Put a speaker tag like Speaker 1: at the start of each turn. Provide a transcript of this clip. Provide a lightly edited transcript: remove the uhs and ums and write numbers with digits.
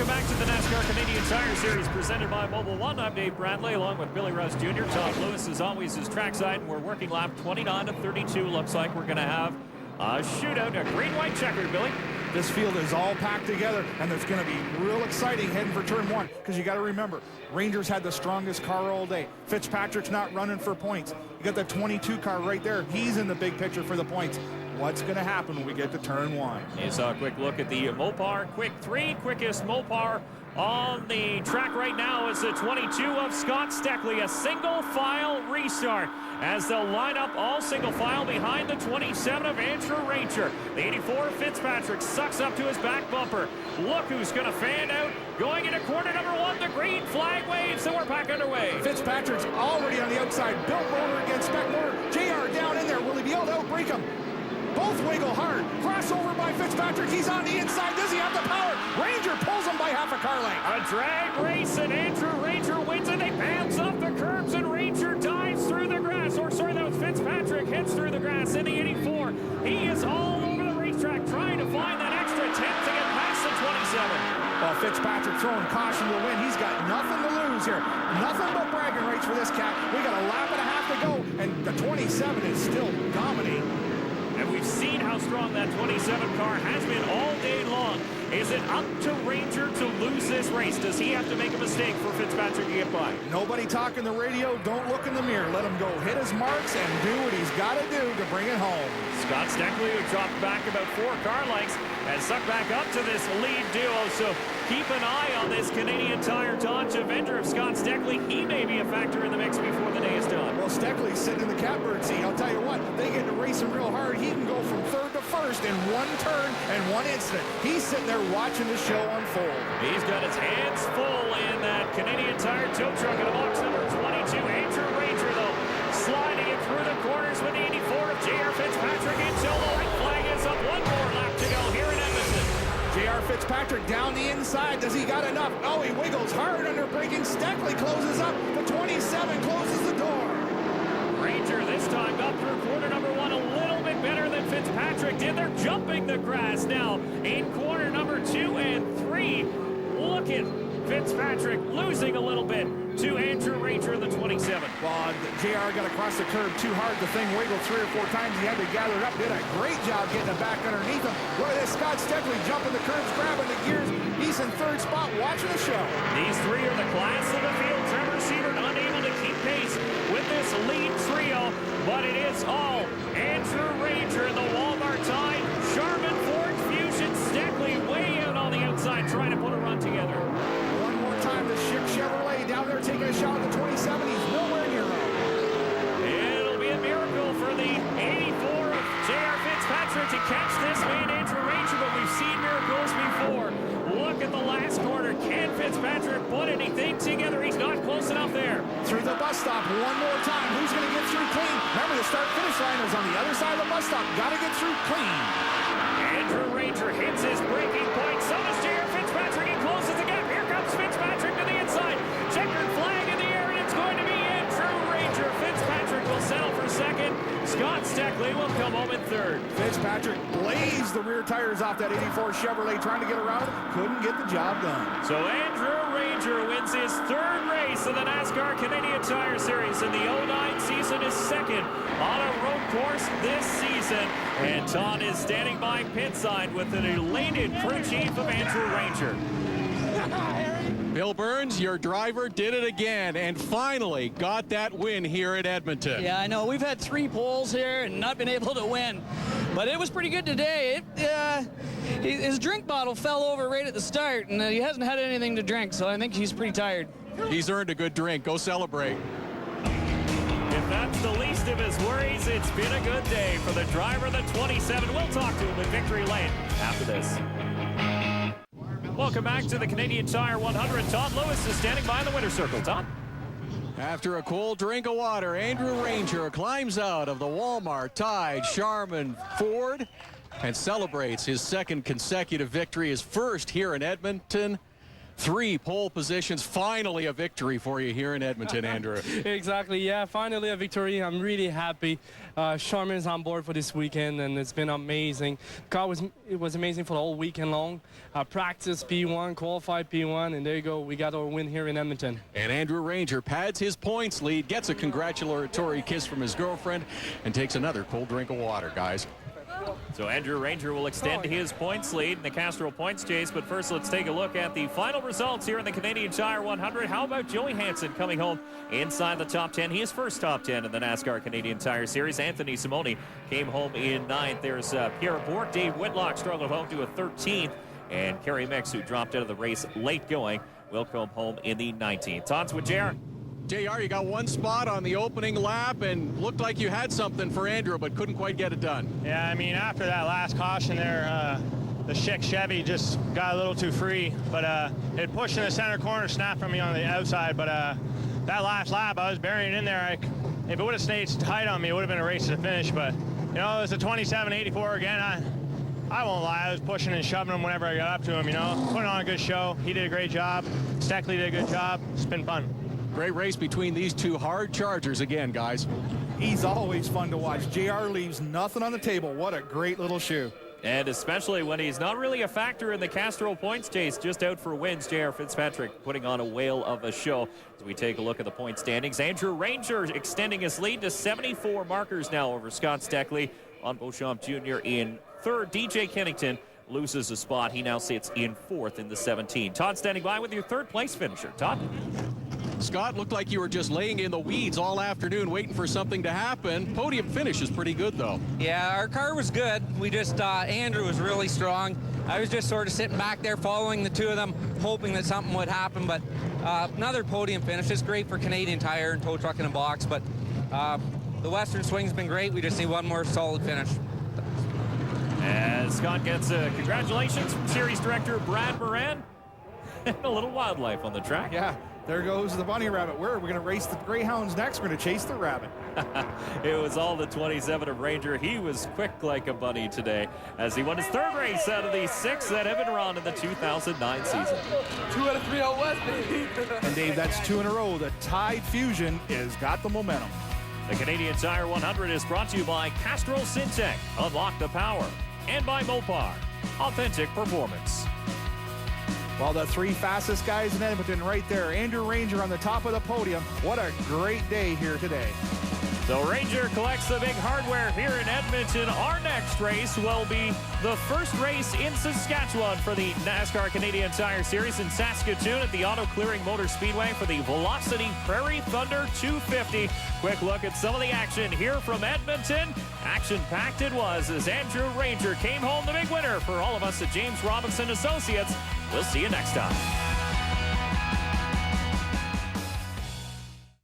Speaker 1: Welcome back to the NASCAR Canadian Tire Series presented by Mobile One. I'm Dave Bradley along with Billy Russ Jr. Todd Lewis as always is trackside, and we're working lap 29 of 32. Looks like we're going to have a shootout, a green-white checkered, Billy.
Speaker 2: This field is all packed together, and it's going to be real exciting heading for turn one, because you got to remember, Rangers had the strongest car all day. Fitzpatrick's not running for points. You got the 22 car right there. He's in the big picture for the points. What's going to happen when we get to turn one?
Speaker 1: Here's a quick look at the Mopar Quick 3. Quickest Mopar on the track right now is the 22 of Scott Steckley. A single file restart as they'll line up all single file behind the 27 of Andrew Ranger. The 84 of Fitzpatrick sucks up to his back bumper. Look who's going to fan out going into corner number one. The green flag waves, and we're back underway.
Speaker 2: Fitzpatrick's already on the outside. Built motor against spec motor. JR down in there. Will he be able to outbrake him? Both wiggle hard. Crossover by Fitzpatrick. He's on the inside. Does he have the power? Ranger pulls him by half a car length.
Speaker 1: A drag race, and Andrew Ranger wins it. They bounce off the curbs, and Ranger dives through the grass. Or sorry, that was Fitzpatrick. Hits through the grass in the 84. He is all over the racetrack trying to find that extra 10 to get past the 27.
Speaker 2: Well, Fitzpatrick throwing caution to win. He's got nothing to lose here. Nothing but bragging rights for this cat. We got a lap and a half to go, and the 27 is still dominating.
Speaker 1: And we've seen how strong that 27 car has been all day long. Is it up to Ranger to lose this race? Does he have to make a mistake for Fitzpatrick to get by?
Speaker 2: Nobody talking the radio. Don't look in the mirror. Let him go hit his marks and do what he's got to do to bring it home.
Speaker 1: Scott Steckley, who dropped back about 4 car lengths, and sucked back up to this lead duo. So keep an eye on this Canadian Tire Dodge Avenger of Scott Steckley. He may be a factor in the mix before the day is done.
Speaker 2: Well, Steckley's sitting in the catbird seat. I'll tell you what, they get to racing real hard. He can go from third to first in one turn and one incident. He's sitting there watching the show unfold.
Speaker 1: He's got his hands full in that Canadian Tire tow truck in box number 22. Andrew Ranger, though, sliding it through the corners with the 84 of J.R. Fitzpatrick until the white flag is up. One more lap to go here in Edmonton.
Speaker 2: J.R. Fitzpatrick down the inside. Does he got enough? Oh, he wiggles hard under braking. Steckley closes up. The 27 closes the door.
Speaker 1: Ranger this time got through corner number one a little bit better than Fitzpatrick did. They're jumping the grass now in corner number 2 and 3. Look at Fitzpatrick losing a little bit to Andrew Ranger in the 27.
Speaker 2: Well, JR got across the curb too hard. The thing wiggled 3 or 4 times. He had to gather it up. Did a great job getting it back underneath him. Look at this. Scott Steckley jumping the curbs, grabbing the gears. He's in third spot watching the show.
Speaker 1: These 3 are the class of the field. Trevor Siebert unable to keep pace with this lead trio, but it is all Andrew Ranger in the Walmart time. Sharman, Ford, Fusion, Steckley way out on the outside trying to put a run together.
Speaker 2: One more time, the Schick Chevrolet down there taking a shot at the 27. He's nowhere near him.
Speaker 1: It'll be a miracle for the 84 of J.R. Fitzpatrick to catch this man, Andrew Ranger, but we've seen miracles before. Look at the last corner. Can Fitzpatrick put anything together? He's not close enough there.
Speaker 2: Through the bus stop one more time. Who's going to get through clean? Remember, the start-finish line was on the other side of the bus stop. Got to get through clean.
Speaker 1: Andrew Ranger hits his breaking point. So does J.R. Fitzpatrick. He closes the gap. Here comes Fitzpatrick to the inside. Checkered flag in the air, and it's going to be Andrew Ranger. Fitzpatrick will settle for second. Scott Steckley will come home in third.
Speaker 2: Fitzpatrick blazed the rear tires off that 84 Chevrolet trying to get around it. Couldn't get the job done.
Speaker 1: So Andrew Ranger wins his 3rd race of the NASCAR Canadian Tire Series, and the 09 season is second on a road course this season. And Todd is standing by pit side with an elated crew chief of Andrew Ranger.
Speaker 3: Bill Burns, your driver did it again and finally got that win here at Edmonton.
Speaker 4: Yeah, I know. We've had 3 poles here and not been able to win. But it was pretty good today. His drink bottle fell over right at the start, and he hasn't had anything to drink, so I think he's pretty tired.
Speaker 3: He's earned a good drink. Go celebrate.
Speaker 1: If that's the least of his worries, it's been a good day for the driver of the 27. We'll talk to him in victory lane after this. Welcome back to the Canadian Tire 100. Todd Lewis is standing by in the winner's circle. Todd?
Speaker 3: After a cold drink of water, Andrew Ranger climbs out of the Walmart Tide Sharman Ford and celebrates his 2nd consecutive victory, his 1st here in Edmonton. 3 pole positions. Finally a victory for you here in Edmonton, Andrew.
Speaker 5: Exactly, yeah, finally a victory. I'm really happy. Sharman's on board for this weekend, and it's been amazing. It was amazing for the whole weekend long. Practice P1, qualified P1, and there you go. We got our win here in Edmonton.
Speaker 3: And Andrew Ranger pads his points lead, gets a congratulatory kiss from his girlfriend, and takes another cold drink of water, guys.
Speaker 1: So Andrew Ranger will extend his points lead in the Castrol points chase. But first, let's take a look at the final results here in the Canadian Tire 100. How about Joey Hansen coming home inside the top 10? He is first top 10 in the NASCAR Canadian Tire Series. Anthony Simone came home in 9th. There's Pierre Bourque. Dave Whitlock struggled home to a 13th. And Kerry Mix, who dropped out of the race late going, will come home in the 19th. Thoughts with JR?
Speaker 3: JR, you got one spot on the opening lap and looked like you had something for Andrew, but couldn't quite get it done.
Speaker 6: Yeah, I mean, after that last caution there, the Schick Chevy just got a little too free, but it pushed in the center corner, snapped from me on the outside, but that last lap, I was burying in there. If it would have stayed tight on me, it would have been a race to the finish, but, you know, it was a 27.84 again. I won't lie, I was pushing and shoving him whenever I got up to him, you know, putting on a good show. He did a great job. Steckley did a good job. It's been fun.
Speaker 3: Great race between these two hard chargers again, guys.
Speaker 2: He's always fun to watch. JR leaves nothing on the table. What a great little shoe.
Speaker 1: And especially when he's not really a factor in the Castrol points chase, just out for wins. J.R. Fitzpatrick putting on a whale of a show. As we take a look at the point standings, Andrew Ranger extending his lead to 74 markers now over Scott Steckley. On Beauchamp Jr. in 3rd. DJ Kennington loses a spot. He now sits in 4th in the 17. Todd standing by with your 3rd place finisher. Todd?
Speaker 3: Scott, looked like you were just laying in the weeds all afternoon waiting for something to happen. Podium finish is pretty good, though.
Speaker 7: Yeah, our car was good. We just, Andrew was really strong. I was just sort of sitting back there following the two of them, hoping that something would happen, but another podium finish is great for Canadian Tire and tow truck in a box, but the Western Swing's been great. We just need one more solid finish.
Speaker 1: As Scott gets congratulations from Series Director Brad Moran. And a little wildlife on the track.
Speaker 2: Yeah, there goes the bunny rabbit. We're going to race the Greyhounds next. We're going to chase the rabbit.
Speaker 1: It was all the 27 of Ranger. He was quick like a bunny today as he won his 3rd race out of the 6th that have been run in the 2009 season.
Speaker 8: 2 out of 3 out west, baby.
Speaker 2: And Dave, that's 2 in a row. The Tide Fusion has got the momentum.
Speaker 1: The Canadian Tire 100 is brought to you by Castrol Syntec, Unlock the Power, and by Mopar, Authentic Performance.
Speaker 2: Well, the 3 fastest guys in Edmonton right there. Andrew Ranger on the top of the podium. What a great day here today.
Speaker 1: So Ranger collects the big hardware here in Edmonton. Our next race will be the first race in Saskatchewan for the NASCAR Canadian Tire Series in Saskatoon at the Auto Clearing Motor Speedway for the Velocity Prairie Thunder 250. Quick look at some of the action here from Edmonton. Action-packed it was as Andrew Ranger came home the big winner for all of us at James Robinson Associates. We'll see you next time.